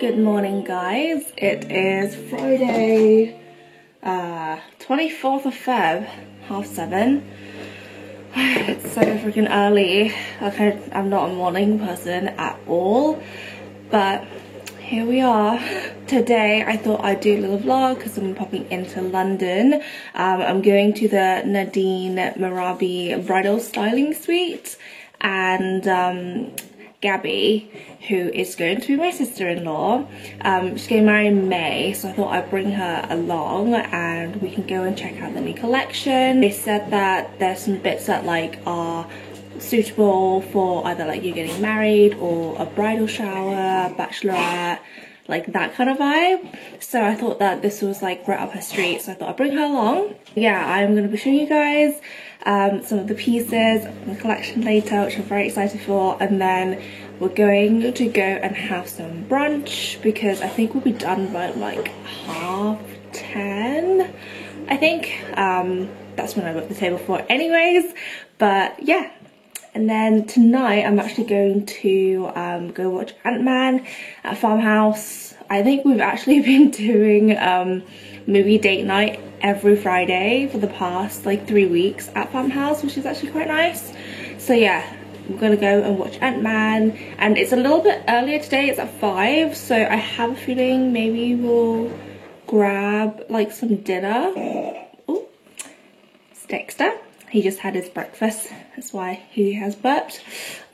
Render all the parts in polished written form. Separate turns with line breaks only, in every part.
Good morning, guys. It is Friday, 24th of Feb, 7:30. It's so freaking early. Okay, I'm not a morning person at all, but here we are. Today I thought I'd do a little vlog because I'm popping into London. I'm going to the Nadine Merabi Bridal Styling Suite, and Gabby, who is going to be my sister-in-law, she's getting married in May, so I thought I'd bring her along and we can go and check out the new collection. They said that there's some bits that like are suitable for either like you getting married or a bridal shower, bachelorette, like that kind of vibe. So I thought that this was like right up her street, so I thought I'd bring her along. Yeah, I'm going to be showing you guys some of the pieces from the collection later, which I'm very excited for, and then we're going to go and have some brunch because I think we'll be done by like 10:30, I think. That's when I booked the table for anyways, but yeah. And then tonight I'm actually going to go watch Ant-Man at Farmhouse. I think we've actually been doing movie date night every Friday for the past like 3 weeks at Farmhouse, which is actually quite nice. So yeah, we're gonna go and watch Ant-Man, and it's a little bit earlier today, it's at 5, so I have a feeling maybe we'll grab like some dinner. Oh, it's Dexter. He just had his breakfast, that's why he has burped.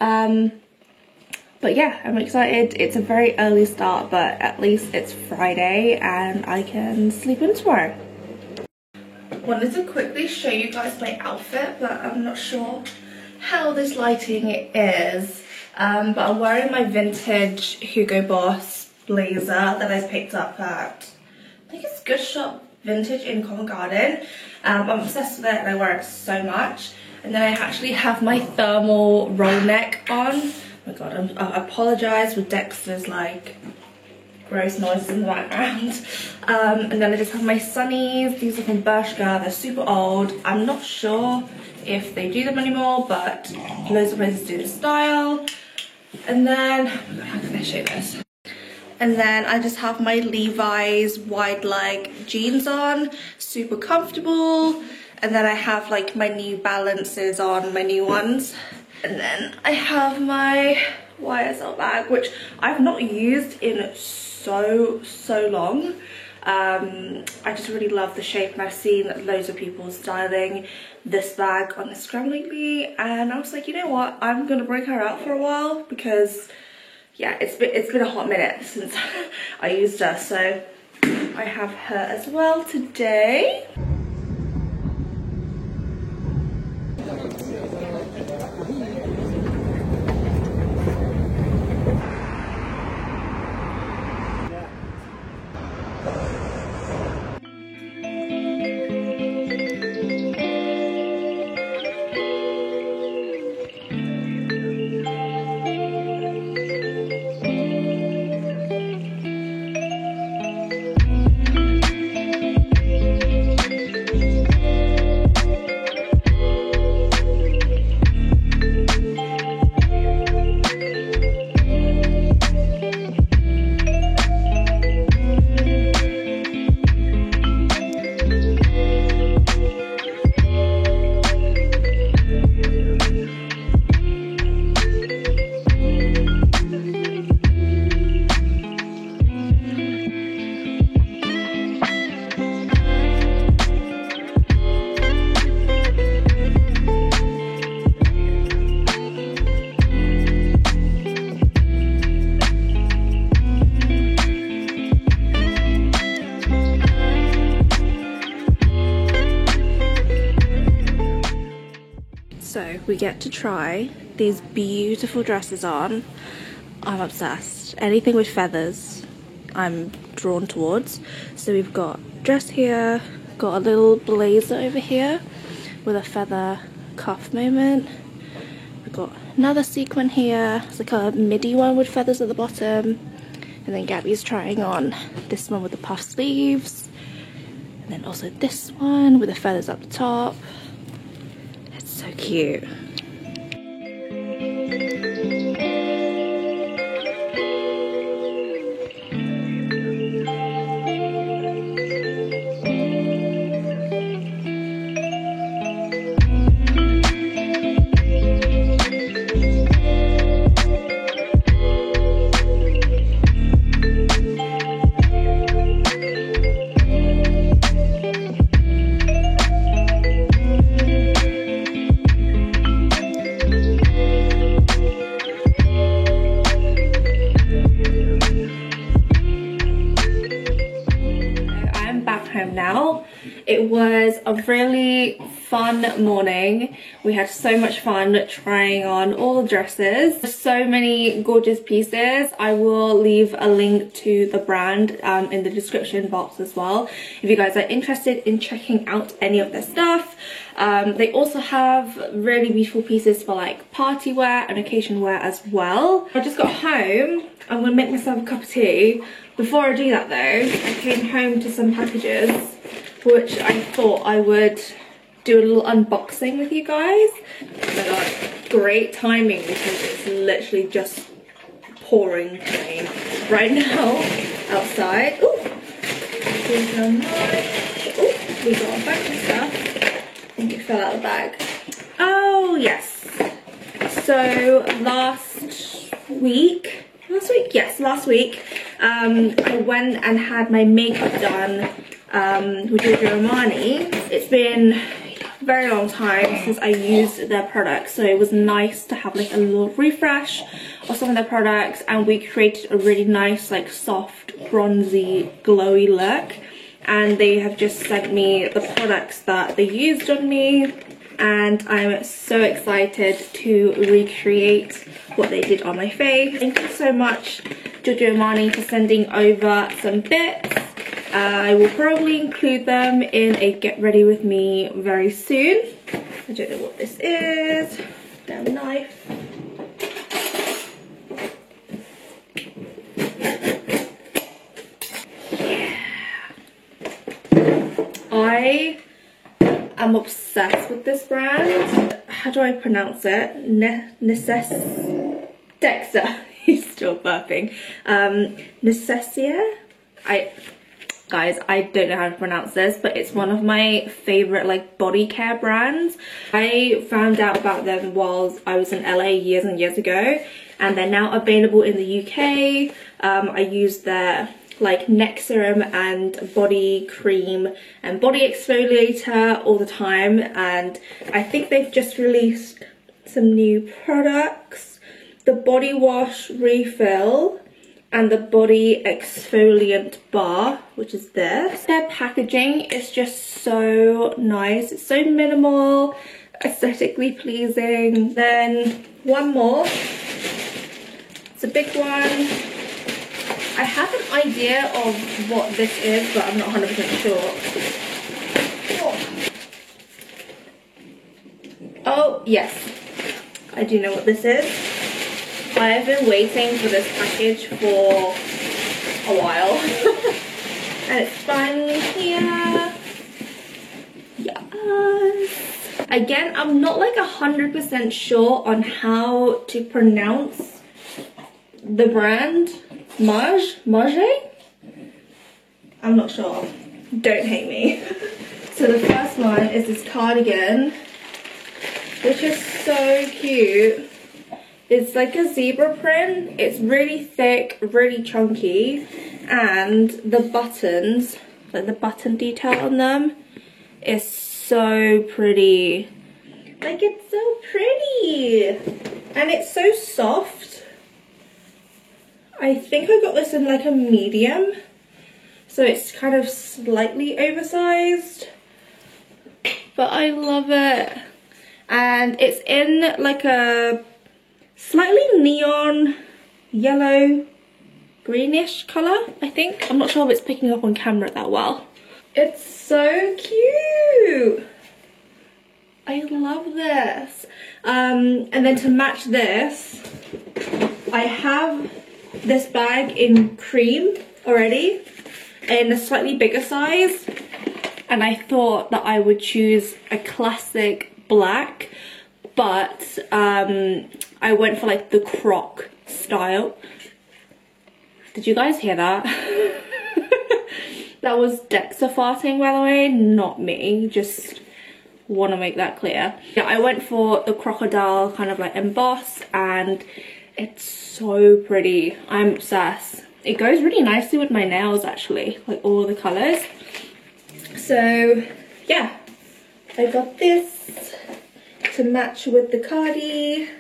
But yeah, I'm excited. It's a very early start, but at least it's Friday and I can sleep in tomorrow. Wanted to quickly show you guys my outfit, but I'm not sure how this lighting is. But I'm wearing my vintage Hugo Boss blazer that I picked up at, I think it's Good Shop Vintage in Covent Garden. I'm obsessed with it and I wear it so much. And then I actually have my thermal roll neck on. Oh my god, I apologise with Dexter's like gross noises in the background. And then I just have my sunnies. These are from Bershka. They're super old. I'm not sure if they do them anymore, but loads of places do this style. And then, oh my god, how can I show this? And then I just have my Levi's wide leg jeans on, super comfortable. And then I have like my New Balances on, my new ones. And then I have my YSL bag, which I've not used in so long. I just really love the shape, and I've seen loads of people styling this bag on Instagram lately. And I was like, you know what, I'm gonna bring her out for a while because yeah, it's been a hot minute since I used her, so I have her as well today. So we get to try these beautiful dresses on. I'm obsessed. Anything with feathers I'm drawn towards. So we've got dress here, got a little blazer over here with a feather cuff moment. We've got another sequin here. It's like a midi one with feathers at the bottom. And then Gabby's trying on this one with the puff sleeves. And then also this one with the feathers up the top. It's so cute. It was a really fun morning. We had so much fun trying on all the dresses. So many gorgeous pieces. I will leave a link to the brand in the description box as well if you guys are interested in checking out any of their stuff. They also have really beautiful pieces for like party wear and occasion wear as well. I just got home. I'm gonna make myself a cup of tea. Before I do that though, I came home to some packages which I thought I would do a little unboxing with you guys. Oh my god, great timing because it's literally just pouring rain right now outside. Ooh, here's some money. Ooh, we got a bunch of stuff. I think it fell out of the bag. Oh yes. So last week, I went and had my makeup done with Giorgio Armani. It's been a very long time since I used their products, so it was nice to have like a little refresh of some of their products, and we created a really nice like soft bronzy glowy look. And they have just sent me the products that they used on me, and I'm so excited to recreate what they did on my face. Thank you so much, Giorgio Armani, for sending over some bits. I will probably include them in a get ready with me very soon. I don't know what this is. Damn knife. Yeah. I am obsessed with this brand. How do I pronounce it? Dexa. He's still burping. Necessia. Guys, I don't know how to pronounce this, but it's one of my favorite like body care brands. I found out about them while I was in LA years and years ago, and they're now available in the UK. I use their like neck serum and body cream and body exfoliator all the time, and I think they've just released some new products. The body wash refill and the body exfoliant bar, which is this. Their packaging is just so nice. It's so minimal, aesthetically pleasing. Then one more. It's a big one. I have an idea of what this is, but I'm not 100% sure. Oh, yes. I do know what this is. I have been waiting for this package for a while. And it's finally here. Yes. Again, I'm not like 100% sure on how to pronounce the brand. Mage? I'm not sure. Don't hate me. So the first one is this cardigan, which is so cute. It's like a zebra print. It's really thick, really chunky, and the buttons, like the button detail on them, is so pretty. Like, it's so pretty, and it's so soft. I think I got this in like a medium, so it's kind of slightly oversized, but I love it. And it's in like a slightly neon yellow greenish colour, I think. I'm not sure if it's picking up on camera that well. It's so cute. I love this. And then to match this, I have this bag in cream already in a slightly bigger size, and I thought that I would choose a classic black, but I went for like the croc style. Did you guys hear that? That was Dexa farting, by the way, not me. Just want to make that clear. Yeah, I went for the crocodile kind of like emboss, and it's so pretty. I'm obsessed. It goes really nicely with my nails actually, like all the colours. So yeah, I got this to match with the cardi.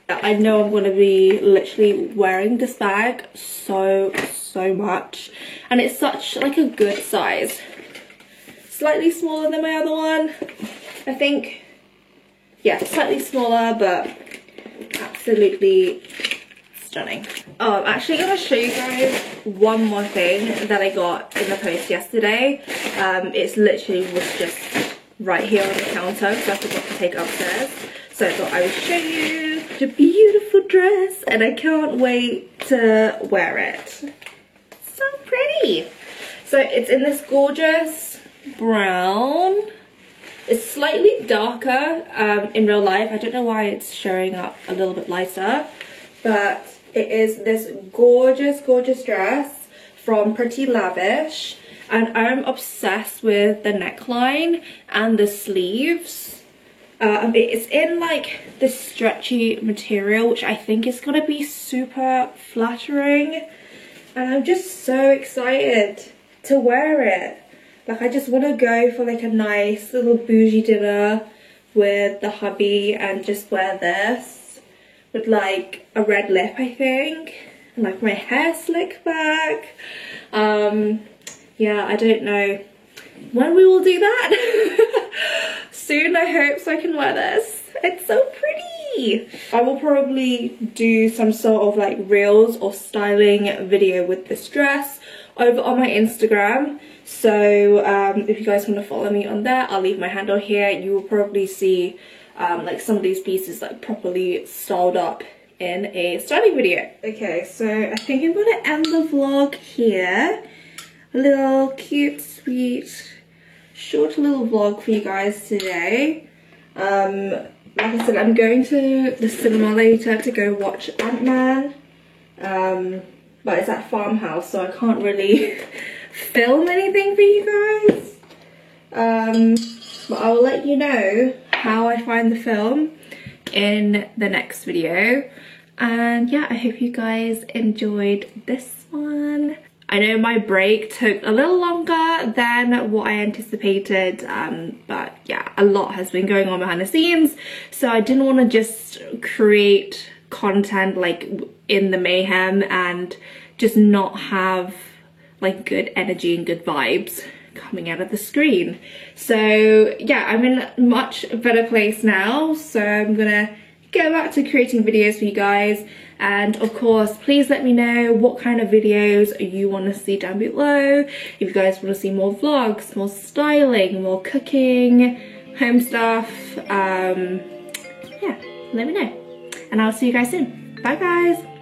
I know I'm going to be literally wearing this bag so much, and it's such like a good size. slightly smaller than my other one, I think. Yeah, slightly smaller, but absolutely stunning. Oh, I'm actually going to show you guys one more thing that I got in the post yesterday. It's literally was just right here on the counter because I forgot to take it upstairs. So I thought I would show you the beautiful dress, and I can't wait to wear it. So pretty. So it's in this gorgeous brown. It's slightly darker in real life. I don't know why it's showing up a little bit lighter, but it is this gorgeous, gorgeous dress from Pretty Lavish, and I'm obsessed with the neckline and the sleeves. It's in like this stretchy material, which I think is gonna be super flattering, and I'm just so excited to wear it. Like, I just want to go for like a nice little bougie dinner with the hubby and just wear this with like a red lip, I think, and like my hair slicked back. Yeah, I don't know when we will do that. Soon, I hope, so I can wear this. It's so pretty. I will probably do some sort of like reels or styling video with this dress over on my Instagram. So if you guys want to follow me on there, I'll leave my handle here. You will probably see like some of these pieces like properly styled up in a styling video. Okay, so I think I'm gonna end the vlog here. A little cute, sweet, short little vlog for you guys today. Like I said, I'm going to the cinema later to go watch Ant-Man. But it's at Farmhouse, so I can't really film anything for you guys. But I'll let you know how I find the film in the next video. And yeah, I hope you guys enjoyed this one. I know my break took a little longer than what I anticipated, but yeah, a lot has been going on behind the scenes, so I didn't want to just create content like in the mayhem and just not have like good energy and good vibes coming out of the screen. So yeah, I'm in a much better place now, so I'm gonna get back to creating videos for you guys. And of course, please let me know what kind of videos you want to see down below. If you guys want to see more vlogs, more styling, more cooking, home stuff, yeah, let me know. And I'll see you guys soon. Bye guys.